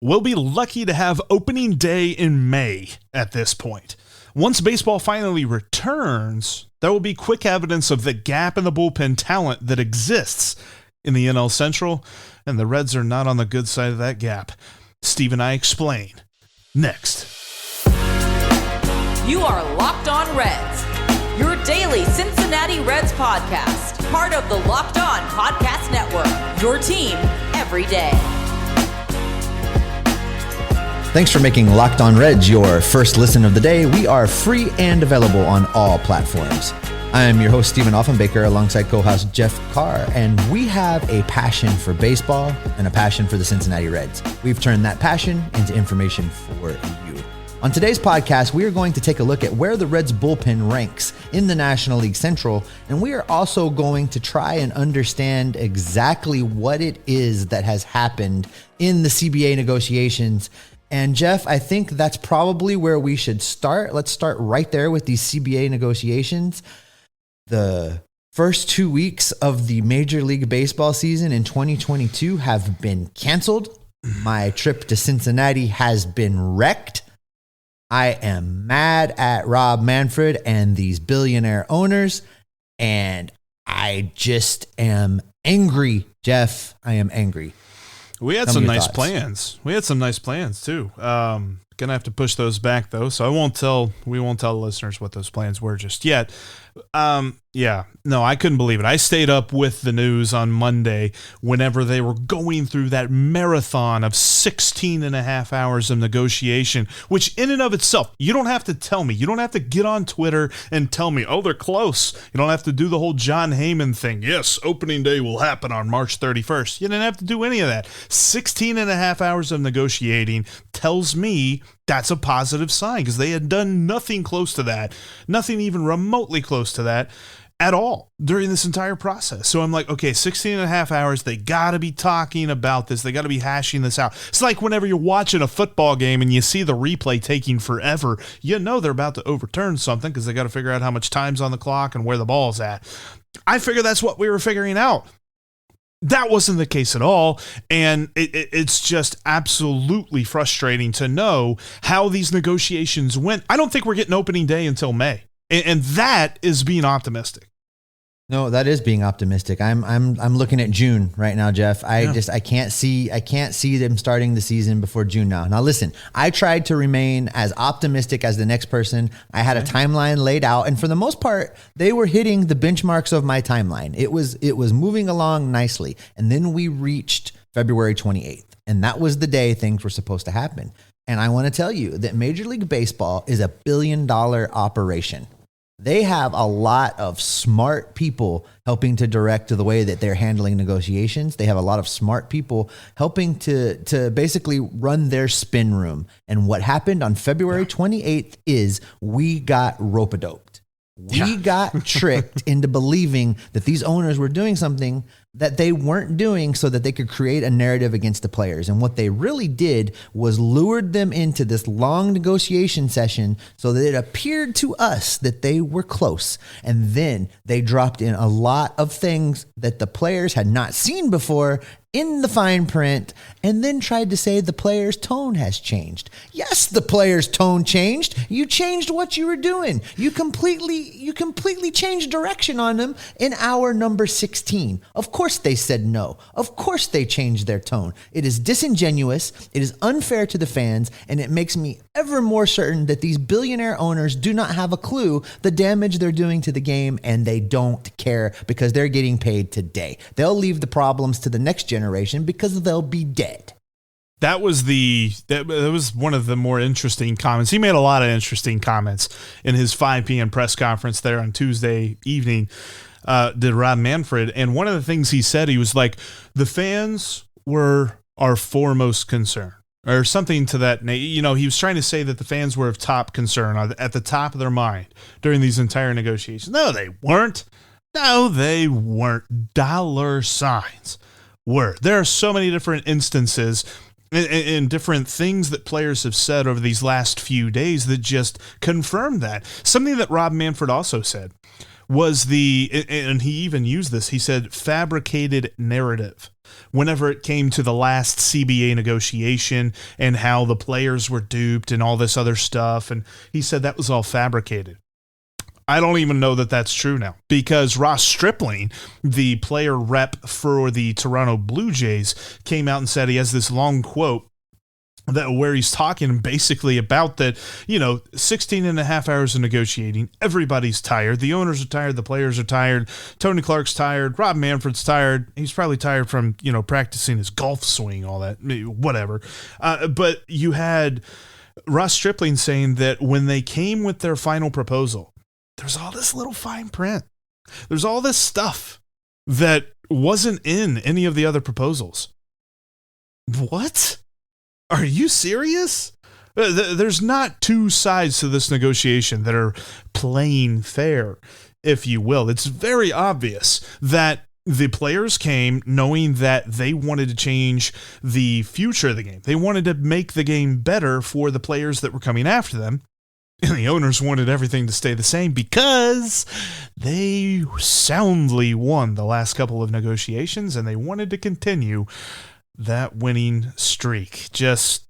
We'll be lucky to have opening day in May at this point. Once baseball finally returns, there will be quick evidence of the gap in the bullpen talent that exists in the NL Central, and the Reds are not on the good side of that gap. Steve and I explain next. You are Locked On Reds, your daily Cincinnati Reds podcast, part of the Locked On Podcast Network, your team every day. Thanks for making Locked On Reds your first listen of the day. We are free and available on all platforms. I am your host, Stephen Offenbaker, alongside co-host Jeff Carr, and we have a passion for baseball and a passion for the Cincinnati Reds. We've turned that passion into information for you. On today's podcast, we are going to take a look at where the Reds bullpen ranks in the National League Central, and we are also going to try and understand exactly what it is that has happened in the CBA negotiations. And Jeff, I think that's probably where we should start. Let's start right there with these CBA negotiations. The first 2 weeks of the Major League Baseball season in 2022 have been canceled. My trip to Cincinnati has been wrecked. I am mad at Rob Manfred and these billionaire owners, and I just am angry, Jeff. I am angry. We had some nice plans. We had some nice plans too. Gonna have to push those back though, so we won't tell the listeners what those plans were just yet. No, I couldn't believe it. I stayed up with the news on Monday whenever they were going through that marathon of 16 and a half hours of negotiation, which in and of itself, you don't have to tell me. You don't have to get on Twitter and tell me, oh, they're close. You don't have to do the whole John Heyman thing. Yes, opening day will happen on March 31st. You didn't have to do any of that. 16 and a half hours of negotiating tells me that's a positive sign, because they had done nothing close to that, nothing even remotely close to that at all during this entire process. So I'm like, okay, 16 and a half hours, they got to be talking about this. They got to be hashing this out. It's like whenever you're watching a football game and you see the replay taking forever, you know they're about to overturn something because they got to figure out how much time's on the clock and where the ball's at. I figure that's what we were figuring out. That wasn't the case at all, and it's just absolutely frustrating to know how these negotiations went. I don't think we're getting opening day until May, and that is being optimistic. No, that is being optimistic. I'm looking at June right now, Jeff. I can't see them starting the season before June now. Now listen, I tried to remain as optimistic as the next person. I had a timeline laid out, and for the most part, they were hitting the benchmarks of my timeline. It was moving along nicely. And then we reached February 28th, and that was the day things were supposed to happen. And I want to tell you that Major League Baseball is a $1 billion operation. They have a lot of smart people helping to direct the way that they're handling negotiations. They have a lot of smart people helping to basically run their spin room. And what happened on February 28th is we got rope-a-doped. We got tricked into believing that these owners were doing something that they weren't doing so that they could create a narrative against the players. And what they really did was lured them into this long negotiation session so that it appeared to us that they were close. And then they dropped in a lot of things that the players had not seen before in the fine print, and then tried to say the player's tone has changed. Yes, the player's tone changed. You changed what you were doing. You completely changed direction on them in hour number 16. Of course they said no. Of course they changed their tone. It is disingenuous, it is unfair to the fans, and it makes me ever more certain that these billionaire owners do not have a clue the damage they're doing to the game, and they don't care because they're getting paid today. They'll leave the problems to the next generation because they'll be dead. That was one of the more interesting comments. He made a lot of interesting comments in his 5 p.m. press conference there on Tuesday evening, did Rob Manfred. And one of the things he said, he was like, the fans were our foremost concern, or something to that. He was trying to say that the fans were of top concern, at the top of their mind during these entire negotiations. No, they weren't. Dollar signs were. There are so many different instances and different things that players have said over these last few days that just confirm that. Something that Rob Manfred also said was and he even used this, he said, fabricated narrative. Whenever it came to the last CBA negotiation and how the players were duped and all this other stuff, and he said that was all fabricated. I don't even know that that's true now, because Ross Stripling, the player rep for the Toronto Blue Jays, came out and said he has this long quote where he's talking basically about that, 16 and a half hours of negotiating. Everybody's tired. The owners are tired. The players are tired. Tony Clark's tired. Rob Manfred's tired. He's probably tired from, practicing his golf swing, all that, whatever. But you had Ross Stripling saying that when they came with their final proposal, there's all this little fine print. There's all this stuff that wasn't in any of the other proposals. What? Are you serious? There's not two sides to this negotiation that are playing fair, if you will. It's very obvious that the players came knowing that they wanted to change the future of the game. They wanted to make the game better for the players that were coming after them. And the owners wanted everything to stay the same because they soundly won the last couple of negotiations and they wanted to continue that winning streak. That's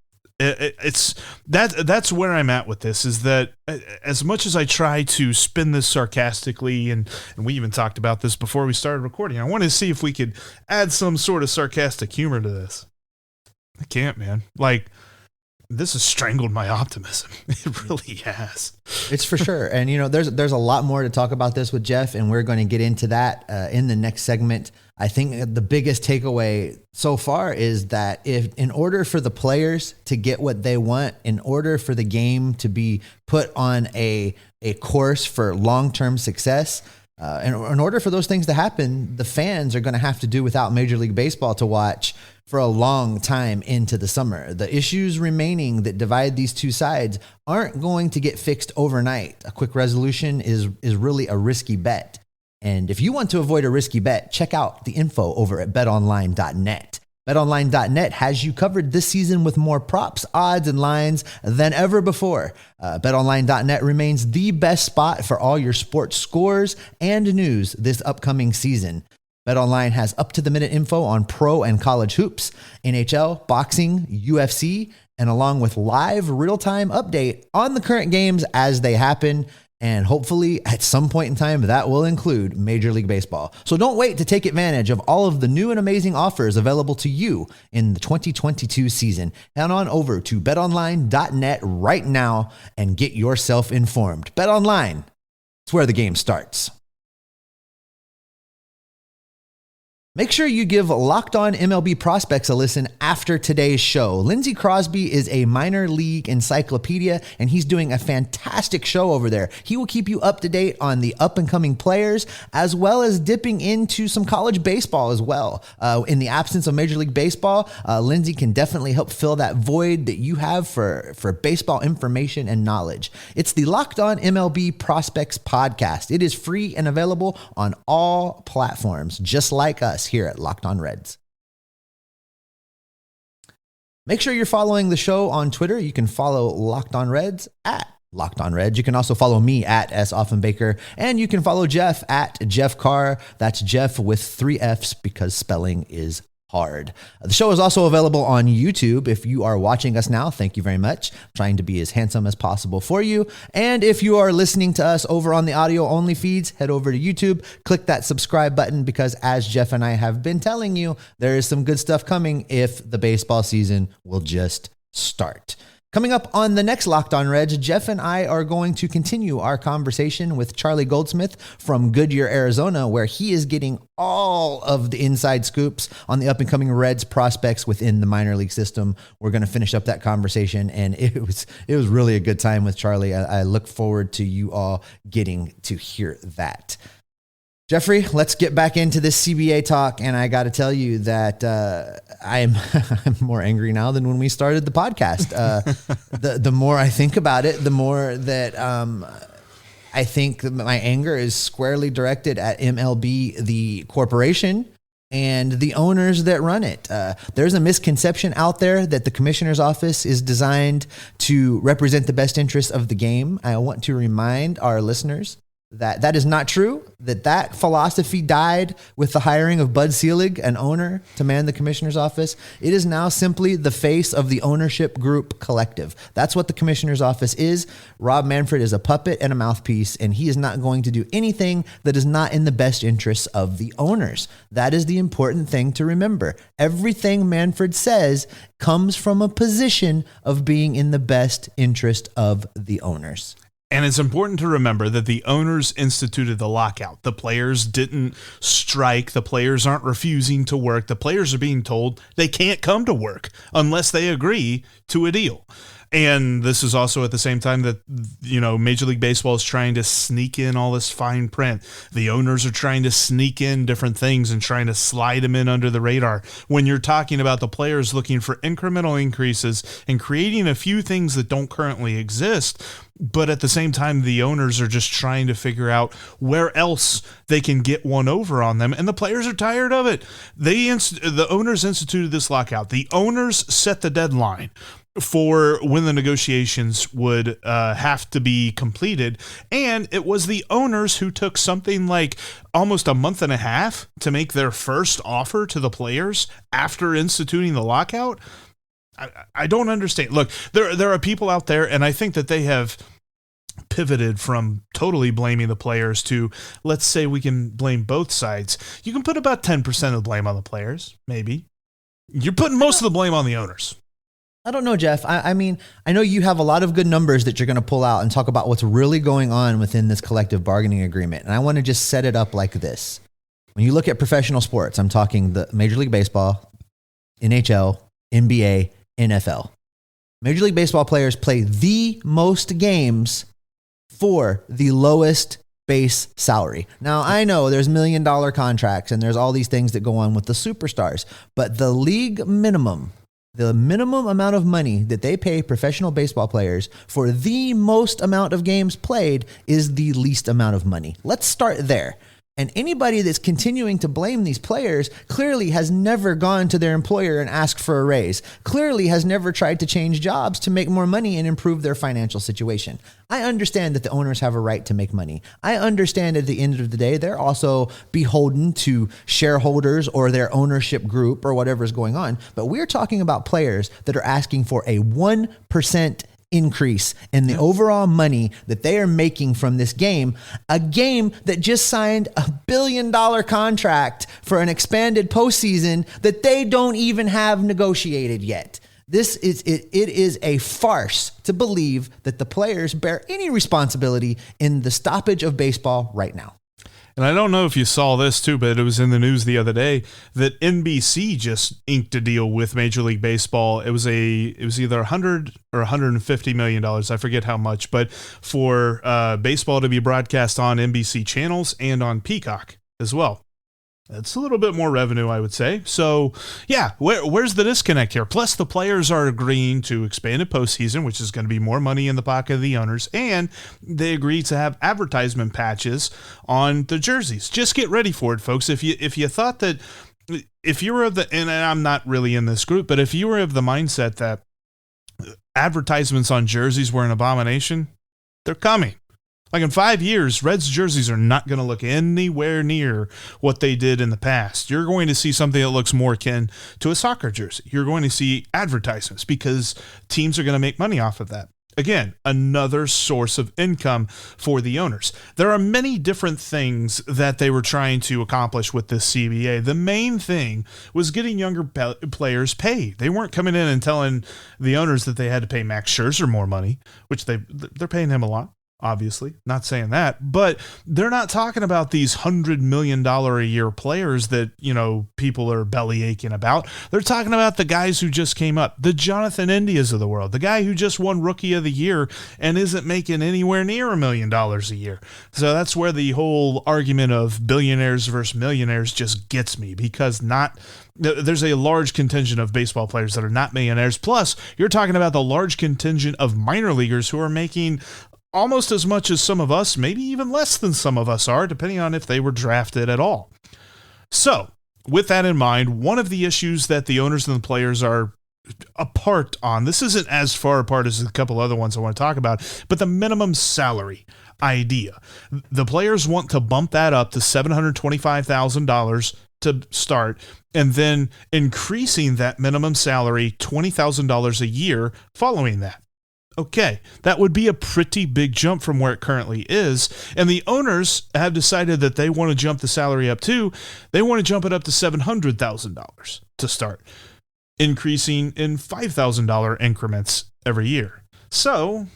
where I'm at with this, is that as much as I try to spin this sarcastically, and we even talked about this before we started recording, I wanted to see if we could add some sort of sarcastic humor to this. I can't, man. This has strangled my optimism. It really has. It's for sure. And, there's a lot more to talk about this with Jeff, and we're going to get into that in the next segment. I think the biggest takeaway so far is that if in order for the players to get what they want, in order for the game to be put on a course for long-term success, in order for those things to happen, the fans are going to have to do without Major League Baseball to watch for a long time into the summer. The issues remaining that divide these two sides aren't going to get fixed overnight. A quick resolution is really a risky bet. And if you want to avoid a risky bet, check out the info over at betonline.net. BetOnline.net has you covered this season with more props, odds, and lines than ever before. BetOnline.net remains the best spot for all your sports scores and news this upcoming season. BetOnline has up-to-the-minute info on pro and college hoops, NHL, boxing, UFC, and along with live real-time update on the current games as they happen. And hopefully at some point in time, that will include Major League Baseball. So don't wait to take advantage of all of the new and amazing offers available to you in the 2022 season. Head on over to betonline.net right now and get yourself informed. BetOnline, it's where the game starts. Make sure you give Locked On MLB Prospects a listen after today's show. Lindsey Crosby is a minor league encyclopedia, and he's doing a fantastic show over there. He will keep you up to date on the up-and-coming players, as well as dipping into some college baseball as well. In the absence of Major League Baseball, Lindsey can definitely help fill that void that you have for baseball information and knowledge. It's the Locked On MLB Prospects podcast. It is free and available on all platforms, just like us here at Locked On Reds. Make sure you're following the show on Twitter. You can follow Locked On Reds at Locked On Reds. You can also follow me at S. Offenbaker, and you can follow Jeff at Jeff Carr. That's Jeff with 3 F's because spelling is hard. The show is also available on YouTube. If you are watching us now, thank you very much. I'm trying to be as handsome as possible for you. And if you are listening to us over on the audio only feeds, head over to YouTube, click that subscribe button, because as Jeff and I have been telling you, there is some good stuff coming if the baseball season will just start. Coming up on the next Locked On Reds, Jeff and I are going to continue our conversation with Charlie Goldsmith from Goodyear, Arizona, where he is getting all of the inside scoops on the up-and-coming Reds prospects within the minor league system. We're going to finish up that conversation, and it was really a good time with Charlie. I look forward to you all getting to hear that. Jeffrey, let's get back into this CBA talk, and I got to tell you that I'm more angry now than when we started the podcast. The more I think about it, the more that I think my anger is squarely directed at MLB, the corporation, and the owners that run it. There's a misconception out there that the commissioner's office is designed to represent the best interests of the game. I want to remind our listeners that is not true, that philosophy died with the hiring of Bud Selig, an owner, to man the commissioner's office. It is now simply the face of the ownership group collective. That's what the commissioner's office is. Rob Manfred is a puppet and a mouthpiece, and he is not going to do anything that is not in the best interests of the owners. That is the important thing to remember. Everything Manfred says comes from a position of being in the best interest of the owners. And it's important to remember that the owners instituted the lockout. The players didn't strike. The players aren't refusing to work. The players are being told they can't come to work unless they agree to a deal. And this is also at the same time that, Major League Baseball is trying to sneak in all this fine print. The owners are trying to sneak in different things and trying to slide them in under the radar. When you're talking about the players looking for incremental increases and creating a few things that don't currently exist, but at the same time, the owners are just trying to figure out where else they can get one over on them, and the players are tired of it. The owners instituted this lockout. The owners set the deadline for when the negotiations would have to be completed, and it was the owners who took something like almost a month and a half to make their first offer to the players after instituting the lockout. I don't understand. Look, there are people out there, and I think that they have pivoted from totally blaming the players to, let's say we can blame both sides. You can put about 10% of the blame on the players, maybe. You're putting most of the blame on the owners. I don't know, Jeff. I mean, I know you have a lot of good numbers that you're going to pull out and talk about what's really going on within this collective bargaining agreement. And I want to just set it up like this. When you look at professional sports, I'm talking the Major League Baseball, NHL, NBA, NFL. Major League Baseball players play the most games for the lowest base salary. Now, I know there's $1 million contracts and there's all these things that go on with the superstars, but the league minimum, the minimum amount of money that they pay professional baseball players for the most amount of games played is the least amount of money. Let's start there. And anybody that's continuing to blame these players clearly has never gone to their employer and asked for a raise, clearly has never tried to change jobs to make more money and improve their financial situation. I understand that the owners have a right to make money. I understand at the end of the day, they're also beholden to shareholders or their ownership group or whatever's going on. But we're talking about players that are asking for a 1% increase in the overall money that they are making from this game, a game that just signed $1 billion contract for an expanded postseason that they don't even have negotiated yet. It is a farce to believe that the players bear any responsibility in the stoppage of baseball right now. And I don't know if you saw this too, but it was in the news the other day that NBC just inked a deal with Major League Baseball. It was either $100 or $150 million. I forget how much, but for baseball to be broadcast on NBC channels and on Peacock as well. That's a little bit more revenue, I would say. So, yeah, where's the disconnect here? Plus, the players are agreeing to expanded postseason, which is going to be more money in the pocket of the owners, and they agree to have advertisement patches on the jerseys. Just get ready for it, folks. If you thought that, if you were of the, and I'm not really in this group, but if you were of the mindset that advertisements on jerseys were an abomination, they're coming. Like in 5 years, Reds jerseys are not going to look anywhere near what they did in the past. You're going to see something that looks more akin to a soccer jersey. You're going to see advertisements because teams are going to make money off of that. Again, another source of income for the owners. There are many different things that they were trying to accomplish with this CBA. The main thing was getting younger players paid. They weren't coming in and telling the owners that they had to pay Max Scherzer more money, which they're paying him a lot. Obviously, not saying that, but they're not talking about these $100 million a year players that, people are belly aching about. They're talking about the guys who just came up, the Jonathan Indias of the world, the guy who just won Rookie of the Year and isn't making anywhere near $1 million a year. So that's where the whole argument of billionaires versus millionaires just gets me, because there's a large contingent of baseball players that are not millionaires. Plus, you're talking about the large contingent of minor leaguers who are making almost as much as some of us, maybe even less than some of us are, depending on if they were drafted at all. So, with that in mind, one of the issues that the owners and the players are apart on. This isn't as far apart as a couple other ones I want to talk about, but the minimum salary idea. The players want to bump that up to $725,000 to start, and then increasing that minimum salary $20,000 a year following that. Okay, that would be a pretty big jump from where it currently is, and the owners have decided that they want to jump the salary up too. They want to jump it up to $700,000 to start, increasing in $5,000 increments every year. So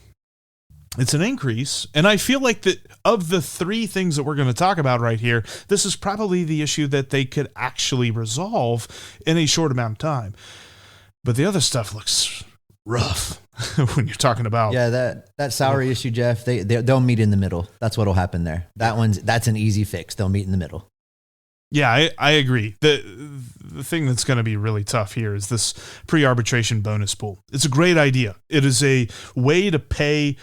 it's an increase, and I feel like that of the three things that we're going to talk about right here, this is probably the issue that they could actually resolve in a short amount of time. But the other stuff looks rough when you're talking about that salary issue, Jeff. They'll meet in the middle. That's what'll happen there. That's an easy fix. They'll meet in the middle. Yeah, I agree. The thing that's going to be really tough here is this pre-arbitration bonus pool. It's a great idea. It is a way to pay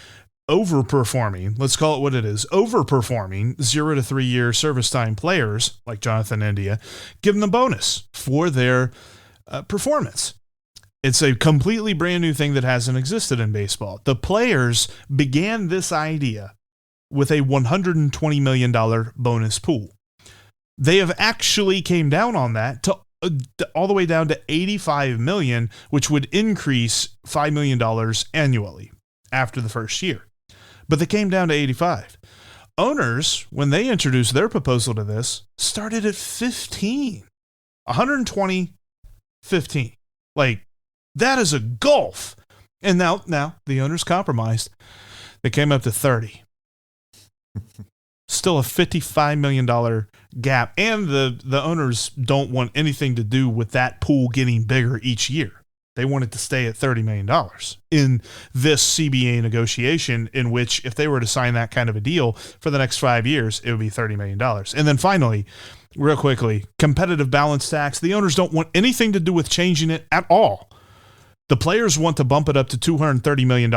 overperforming, let's call it what it is, overperforming 0 to 3 year service time players like Jonathan India, give them a bonus for their performance. It's a completely brand new thing that hasn't existed in baseball. The players began this idea with a $120 million bonus pool. They have actually came down on that to all the way down to $85 million, which would increase $5 million annually after the first year. But they came down to 85. Owners, when they introduced their proposal to this, started at 15. 120, 15. Like, that is a gulf. And now the owners compromised. They came up to 30. Still a $55 million gap. And the owners don't want anything to do with that pool getting bigger each year. They want it to stay at $30 million in this CBA negotiation, in which if they were to sign that kind of a deal for the next 5 years, it would be $30 million. And then finally, real quickly, competitive balance tax. The owners don't want anything to do with changing it at all. The players want to bump it up to $230 million.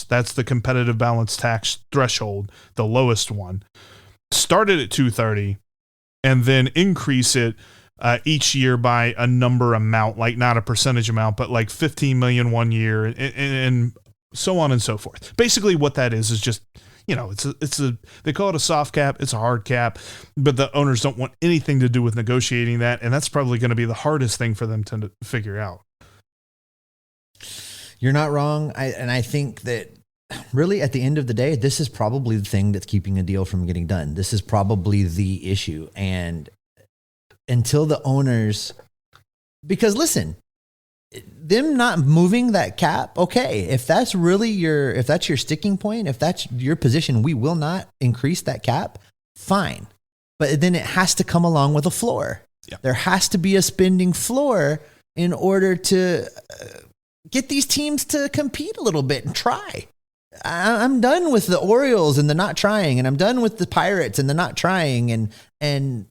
That's the competitive balance tax threshold, the lowest one. Started at $230 and then increase it each year by a number amount, like not a percentage amount, but like 15 million 1 year and so on and so forth. Basically what that is just, they call it a soft cap. It's a hard cap, but the owners don't want anything to do with negotiating that. And that's probably going to be the hardest thing for them to figure out. You're not wrong. I think that really at the end of the day, this is probably the thing that's keeping a deal from getting done. This is probably the issue. And until the owners, because listen, them not moving that cap, okay, if that's your sticking point, if that's your position, we will not increase that cap, fine. But then it has to come along with a floor. Yeah. There has to be a spending floor in order to get these teams to compete a little bit and try. I'm done with the Orioles and the not trying, and I'm done with the Pirates and the not trying, and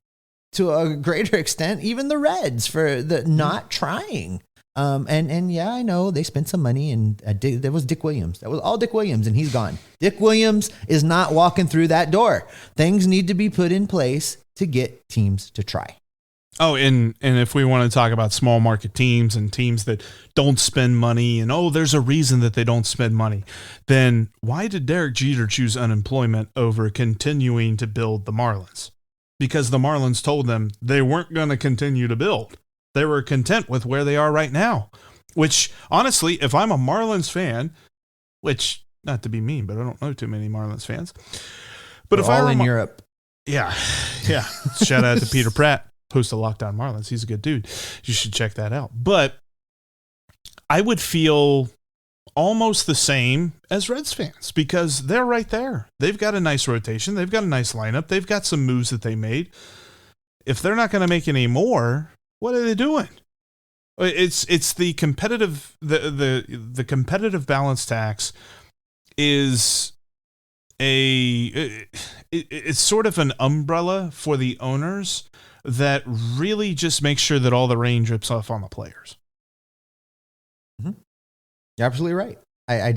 to a greater extent, even the Reds for the not trying. And yeah, I know they spent some money, and there was Dick Williams. That was all Dick Williams, and he's gone. Dick Williams is not walking through that door. Things need to be put in place to get teams to try. Oh, and if we want to talk about small market teams and teams that don't spend money, and there's a reason that they don't spend money, then why did Derek Jeter choose unemployment over continuing to build the Marlins? Because the Marlins told them they weren't going to continue to build. They were content with where they are right now, which honestly, if I'm a Marlins fan, which not to be mean, but I don't know too many Marlins fans, but we're if all I in Europe, yeah. Shout out to Peter Pratt, host of Lockdown Marlins. He's a good dude. You should check that out. But I would feel almost the same as Reds fans because they're right there. They've got a nice rotation. They've got a nice lineup. They've got some moves that they made. If they're not going to make any more, what are they doing? It's the competitive the competitive balance tax is it's sort of an umbrella for the owners that really just makes sure that all the rain drips off on the players. Mm-hmm. You're absolutely right. I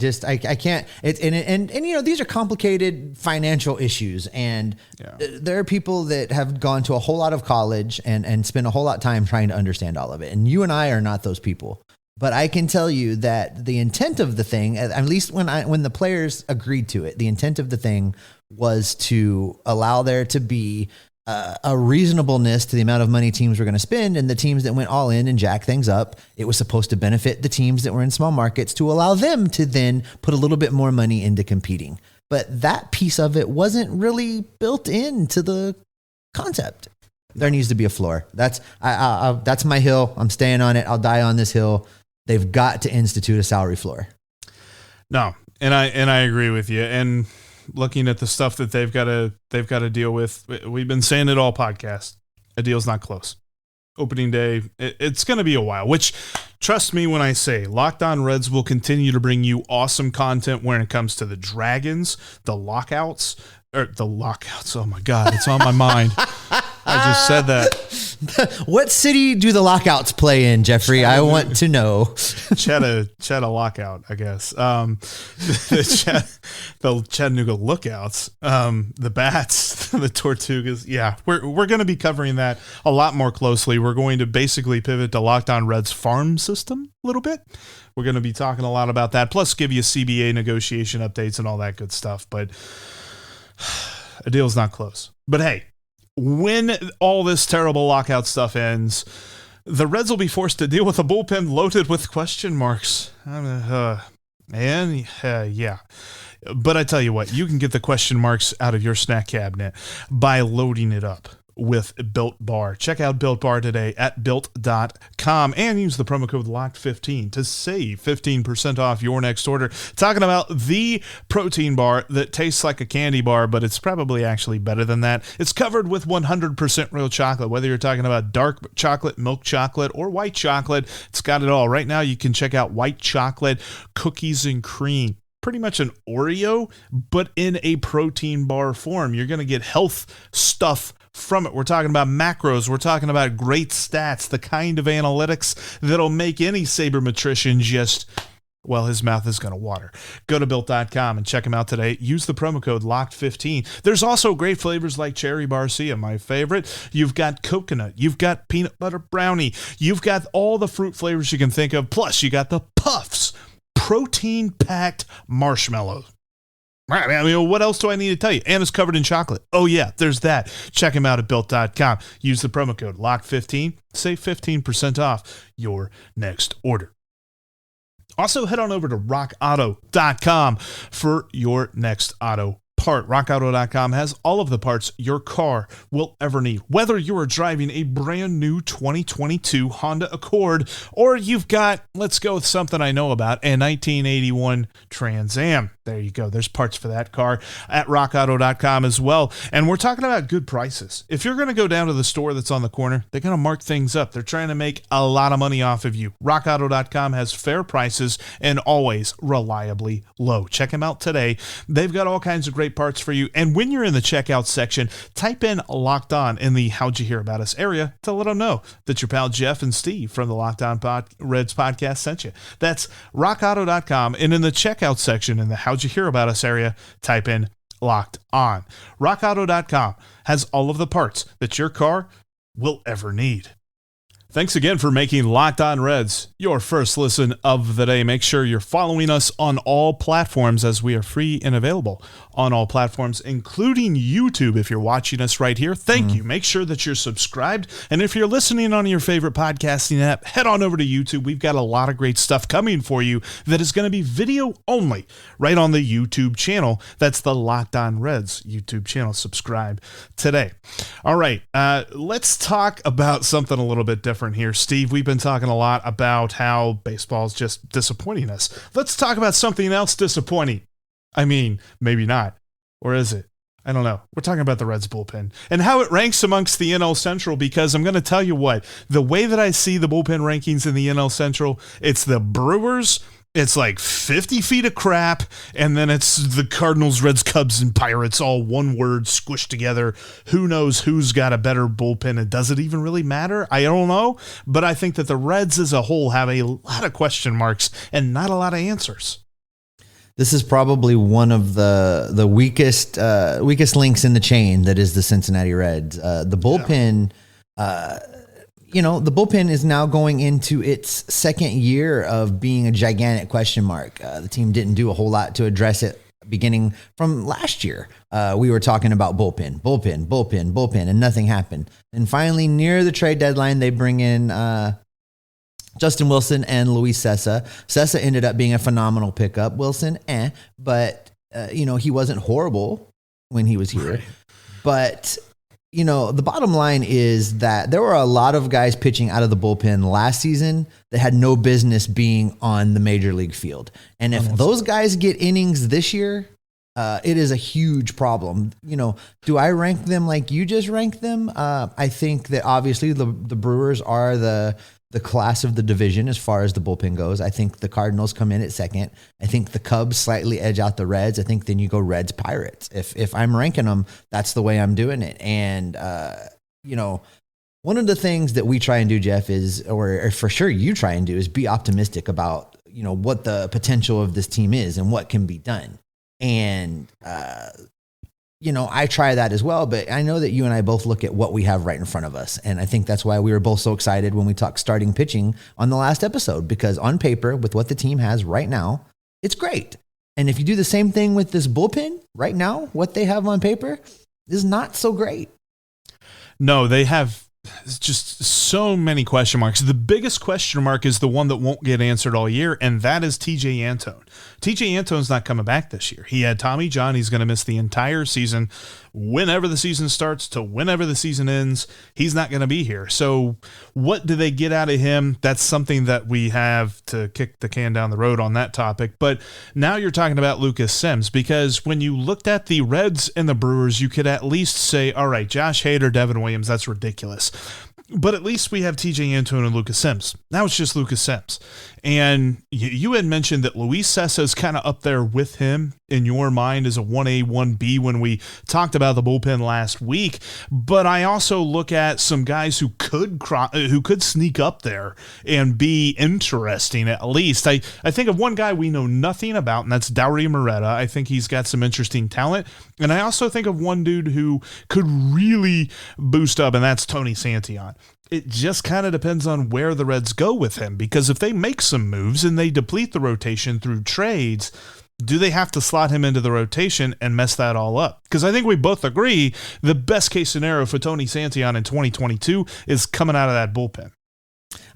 can't. These are complicated financial issues, and there are people that have gone to a whole lot of college and spent a whole lot of time trying to understand all of it. And you and I are not those people. But I can tell you that the intent of the thing, at least when the players agreed to it, the intent of the thing was to allow there to be a reasonableness to the amount of money teams were going to spend, and the teams that went all in and jack things up, it was supposed to benefit the teams that were in small markets to allow them to then put a little bit more money into competing. But that piece of it wasn't really built into the concept. There needs to be a floor. That's my hill. I'm staying on it. I'll die on this hill. They've got to institute a salary floor. No, and I agree with you. And looking at the stuff that they've got to deal with, we've been saying it all podcast. A deal's not close. Opening day, it's going to be a while. Which, trust me when I say, Locked On Reds will continue to bring you awesome content when it comes to the Dragons, the lockouts. Oh my God, it's on my mind. I just said that. What city do the lockouts play in, Jeffrey? I want to know. Cheddar lockout, I guess. The Chattanooga Lookouts, the Bats, the Tortugas. Yeah, we're going to be covering that a lot more closely. We're going to basically pivot to Locked On Reds farm system a little bit. We're going to be talking a lot about that, plus give you CBA negotiation updates and all that good stuff. But a deal's not close. But hey, when all this terrible lockout stuff ends, the Reds will be forced to deal with a bullpen loaded with question marks. Yeah. But I tell you what, you can get the question marks out of your snack cabinet by loading it up with Built Bar. Check out Built Bar today at built.com and use the promo code LOCKED15 to save 15% off your next order. Talking about the protein bar that tastes like a candy bar, but it's probably actually better than that. It's covered with 100% real chocolate, whether you're talking about dark chocolate, milk chocolate, or white chocolate. It's got it all. Right now, you can check out white chocolate cookies and cream. Pretty much an Oreo, but in a protein bar form. You're going to get health stuff from it. We're talking about macros. We're talking about great stats, the kind of analytics that'll make any sabermetrician just, well, his mouth is going to water. Go to built.com and check them out today. Use the promo code LOCKED15. There's also great flavors like Cherry Barcia, my favorite. You've got coconut. You've got peanut butter brownie. You've got all the fruit flavors you can think of. Plus, you got the Puffs, protein-packed marshmallows. I mean, what else do I need to tell you? And it's covered in chocolate. Oh, yeah, there's that. Check them out at built.com. Use the promo code LOCK15. Save 15% off your next order. Also, head on over to rockauto.com for your next auto part. rockauto.com has all of the parts your car will ever need. Whether you are driving a brand new 2022 Honda Accord or you've got, let's go with something I know about, a 1981 Trans Am. There you go. There's parts for that car at rockauto.com as well. And we're talking about good prices. If you're going to go down to the store that's on the corner, they're going to mark things up. They're trying to make a lot of money off of you. rockauto.com has fair prices and always reliably low. Check them out today. They've got all kinds of great parts for you. And when you're in the checkout section, type in Locked On in the How'd You Hear About Us area to let them know that your pal Jeff and Steve from the Locked On Reds podcast sent you. That's rockauto.com. And in the checkout section in the How'd You Hear About Us area, type in Locked On. rockauto.com has all of the parts that your car will ever need. Thanks again for making Locked On Reds your first listen of the day. Make sure you're following us on all platforms as we are free and available on all platforms, including YouTube. If you're watching us right here, thank you. Make sure that you're subscribed. And if you're listening on your favorite podcasting app, head on over to YouTube. We've got a lot of great stuff coming for you that is going to be video only right on the YouTube channel. That's the Locked On Reds YouTube channel. Subscribe today. All right, let's talk about something a little bit different here. Steve, we've been talking a lot about how baseball's just disappointing us. Let's talk about something else disappointing. I mean, maybe not. Or is it? I don't know. We're talking about the Reds bullpen and how it ranks amongst the NL Central, because I'm going to tell you what, the way that I see the bullpen rankings in the NL Central, it's the Brewers, it's like 50 feet of crap, and then it's the Cardinals, Reds, Cubs, and Pirates, all one word squished together. Who knows who's got a better bullpen, and does it even really matter? I don't know, but I think that the Reds as a whole have a lot of question marks and not a lot of answers. This is probably one of the weakest links in the chain that is the Cincinnati Reds. The bullpen, the bullpen is now going into its second year of being a gigantic question mark. The team didn't do a whole lot to address it beginning from last year. We were talking about bullpen, and nothing happened. And finally, near the trade deadline, they bring in Justin Wilson and Luis Cessa. Cessa ended up being a phenomenal pickup. Wilson, but he wasn't horrible when he was here. Right. But the bottom line is that there were a lot of guys pitching out of the bullpen last season that had no business being on the major league field. And if those guys get innings this year, it is a huge problem. Do I rank them like you just ranked them? I think that obviously the Brewers are the class of the division as far as the bullpen goes. I think the Cardinals come in at second. I think the Cubs slightly edge out the Reds. I think then you go Reds, Pirates. If I'm ranking them, that's the way I'm doing it. And, one of the things that we try and do, Jeff, is, or for sure you try and do, is be optimistic about, what the potential of this team is and what can be done. And, I try that as well, but I know that you and I both look at what we have right in front of us. And I think that's why we were both so excited when we talked starting pitching on the last episode, because on paper, with what the team has right now, it's great. And if you do the same thing with this bullpen right now, what they have on paper is not so great. No, they have just so many question marks. The biggest question mark is the one that won't get answered all year, and that is TJ Antone. TJ Antone's not coming back this year. He had Tommy John. He's going to miss the entire season. Whenever the season starts to whenever the season ends, he's not going to be here. So what do they get out of him? That's something that we have to kick the can down the road on that topic. But now you're talking about Lucas Sims, because when you looked at the Reds and the Brewers, you could at least say, all right, Josh Hader, Devin Williams, that's ridiculous. But at least we have TJ Antone and Lucas Sims. Now it's just Lucas Sims. And you had mentioned that Luis Cessa is kind of up there with him in your mind as a 1A, 1B when we talked about the bullpen last week. But I also look at some guys who could sneak up there and be interesting at least. I think of one guy we know nothing about, and that's Dauri Moreta. I think he's got some interesting talent. And I also think of one dude who could really boost up, and that's Tony Santillan. It just kind of depends on where the Reds go with him, because if they make some moves and they deplete the rotation through trades, do they have to slot him into the rotation and mess that all up? Because I think we both agree the best case scenario for Tony Santillan in 2022 is coming out of that bullpen.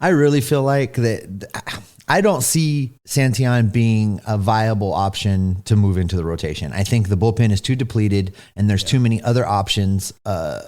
I really feel like that. I don't see Santillan being a viable option to move into the rotation. I think the bullpen is too depleted, and there's too many other options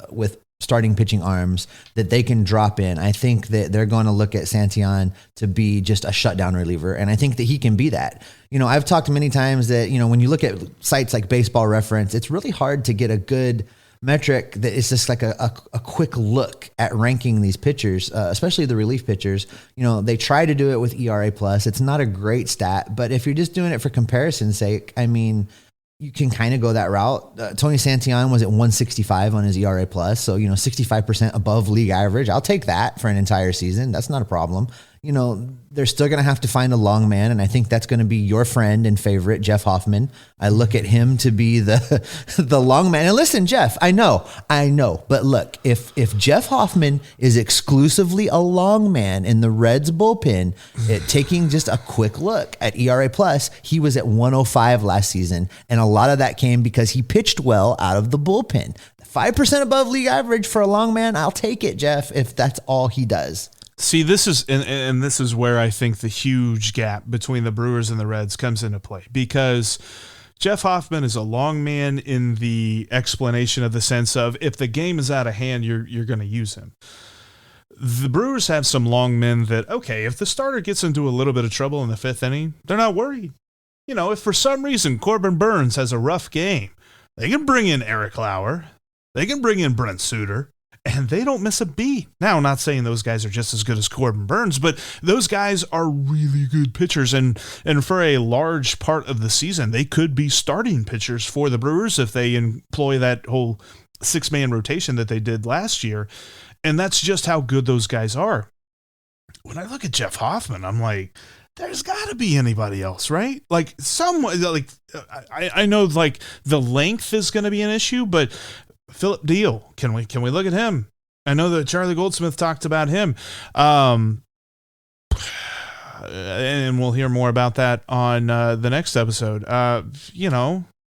with starting pitching arms that they can drop in. I think that they're going to look at Santillan to be just a shutdown reliever, and I think that he can be that. I've talked many times that, when you look at sites like Baseball Reference, it's really hard to get a good metric that is just like a quick look at ranking these pitchers, especially the relief pitchers. They try to do it with ERA plus. It's not a great stat, but if you're just doing it for comparison's sake, I mean, you can kind of go that route. Tony Santillan was at 165 on his ERA plus. So, 65% above league average. I'll take that for an entire season. That's not a problem. They're still going to have to find a long man. And I think that's going to be your friend and favorite, Jeff Hoffman. I look at him to be the long man. And listen, Jeff, I know. But look, if Jeff Hoffman is exclusively a long man in the Reds bullpen, taking just a quick look at ERA plus, he was at 105 last season. And a lot of that came because he pitched well out of the bullpen. 5% above league average for a long man. I'll take it, Jeff, if that's all he does. See, this is and this is where I think the huge gap between the Brewers and the Reds comes into play, because Jeff Hoffman is a long man in the explanation of the sense of if the game is out of hand, you're going to use him. The Brewers have some long men that, okay, if the starter gets into a little bit of trouble in the fifth inning, they're not worried. If for some reason Corbin Burns has a rough game, they can bring in Eric Lauer, they can bring in Brent Suter, and they don't miss a beat. Now, I'm not saying those guys are just as good as Corbin Burns, but those guys are really good pitchers. And for a large part of the season, they could be starting pitchers for the Brewers if they employ that whole 6-man rotation that they did last year. And that's just how good those guys are. When I look at Jeff Hoffman, I'm like, there's got to be anybody else, right? Like someone, like I know like the length is going to be an issue, but Philip Deal, can we look at him? I know that Charlie Goldsmith talked about him. And we'll hear more about that on the next episode. Reiver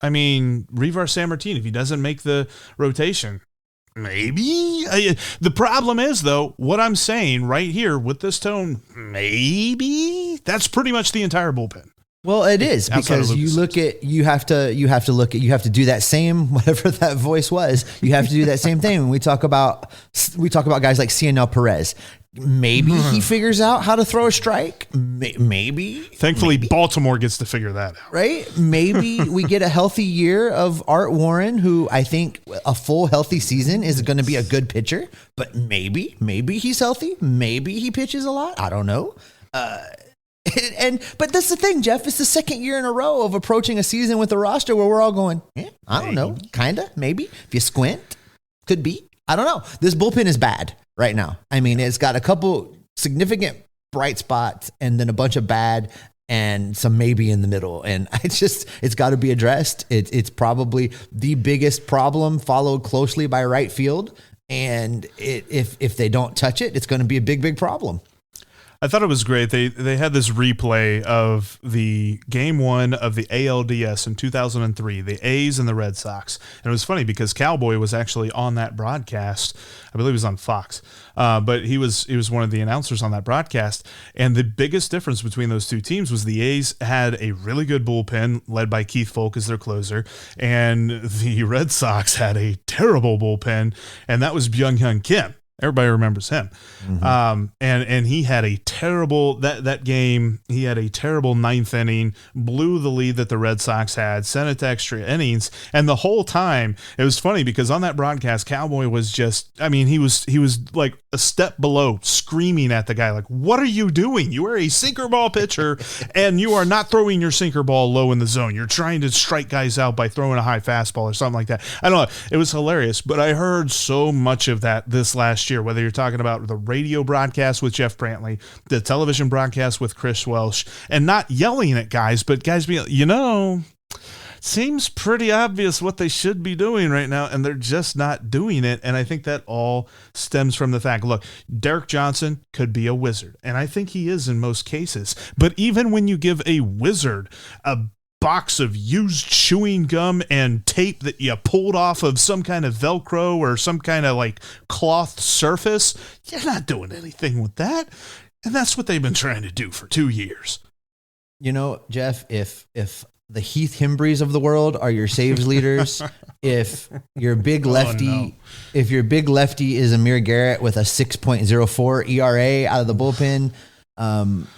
Sammartino, if he doesn't make the rotation, maybe. The problem is, though, what I'm saying right here with this tone, maybe that's pretty much the entire bullpen. Well, it is, because you have to do that same, whatever that voice was. You have to do that same thing. When we talk about guys like Cionel Perez. Maybe he figures out how to throw a strike. Maybe. Thankfully, Baltimore gets to figure that out. Right? Maybe we get a healthy year of Art Warren, who I think a full healthy season is going to be a good pitcher. But maybe he's healthy. Maybe he pitches a lot. I don't know. But that's the thing, Jeff. It's the second year in a row of approaching a season with a roster where we're all going, I don't know, kind of, maybe. If you squint, could be. I don't know. This bullpen is bad right now. I mean, it's got a couple significant bright spots and then a bunch of bad and some maybe in the middle. And it's got to be addressed. It's probably the biggest problem, followed closely by right field. And if they don't touch it, it's going to be a big, big problem. I thought it was great. They had this replay of the game one of the ALDS in 2003, the A's and the Red Sox. And it was funny because Cowboy was actually on that broadcast. I believe he was on Fox, but he was one of the announcers on that broadcast. And the biggest difference between those two teams was the A's had a really good bullpen led by Keith Folk as their closer, and the Red Sox had a terrible bullpen, and that was Byung-Hyun Kim. Everybody remembers him. Mm-hmm. And he had a terrible, that game, he had a terrible ninth inning, blew the lead that the Red Sox had, sent it to extra innings. And the whole time, it was funny because on that broadcast, Cowboy was just, he was like a step below, screaming at the guy, like, what are you doing? You are a sinker ball pitcher and you are not throwing your sinker ball low in the zone. You're trying to strike guys out by throwing a high fastball or something like that. I don't know. It was hilarious, but I heard so much of that this last year, whether you're talking about the radio broadcast with Jeff Brantley, the television broadcast with Chris Welsh, and not yelling at guys, but guys being, seems pretty obvious what they should be doing right now, and they're just not doing it. And I think that all stems from the fact, look, Derek Johnson could be a wizard, and I think he is in most cases. But even when you give a wizard a box of used chewing gum and tape that you pulled off of some kind of Velcro or some kind of like cloth surface, you're not doing anything with that. And that's what they've been trying to do for 2 years. Jeff, if the Heath Hembrys of the world are your saves leaders, if your big lefty, if your big lefty is Amir Garrett with a 6.04 ERA out of the bullpen,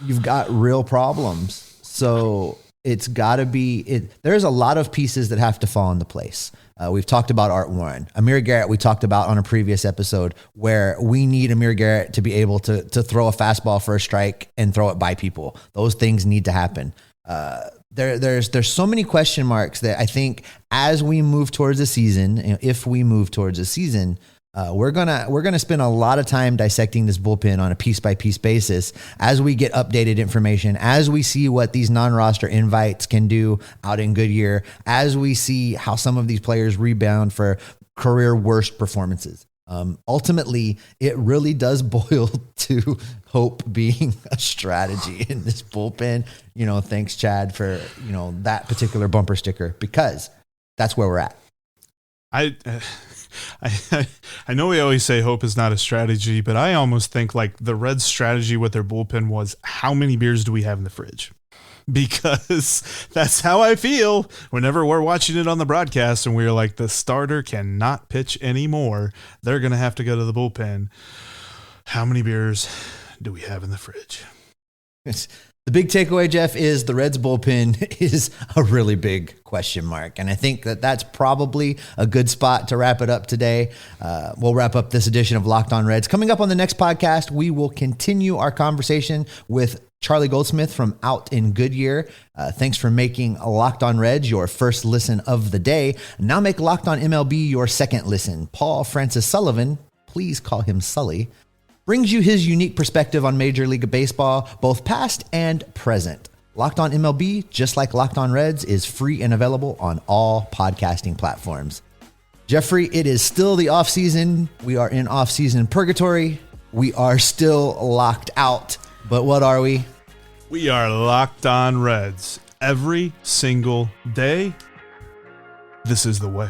you've got real problems. So it's got to be, there's a lot of pieces that have to fall into place. We've talked about Art Warren. Amir Garrett, we talked about on a previous episode, where we need Amir Garrett to be able to throw a fastball for a strike and throw it by people. Those things need to happen. There's so many question marks that I think as we move towards the season, if we move towards the season, we're gonna spend a lot of time dissecting this bullpen on a piece by piece basis as we get updated information, as we see what these non-roster invites can do out in Goodyear, as we see how some of these players rebound for career worst performances. Ultimately, it really does boil to hope being a strategy in this bullpen. Thanks, Chad, for that particular bumper sticker, because that's where we're at. I know we always say hope is not a strategy, but I almost think like the Reds' strategy with their bullpen was, how many beers do we have in the fridge? Because that's how I feel whenever we're watching it on the broadcast and we're like, the starter cannot pitch anymore. They're going to have to go to the bullpen. How many beers do we have in the fridge? The big takeaway, Jeff, is the Reds bullpen is a really big question mark. And I think that's probably a good spot to wrap it up today. We'll wrap up this edition of Locked On Reds. Coming up on the next podcast, we will continue our conversation with Charlie Goldsmith from Out in Goodyear. Thanks for making Locked On Reds your first listen of the day. Now make Locked On MLB your second listen. Paul Francis Sullivan, please call him Sully, brings you his unique perspective on Major League Baseball, both past and present. Locked On MLB, just like Locked On Reds, is free and available on all podcasting platforms. Jeffrey, it is still the off season. We are in off season purgatory. We are still locked out. But what are we? We are Locked On Reds. Every single day, this is the way.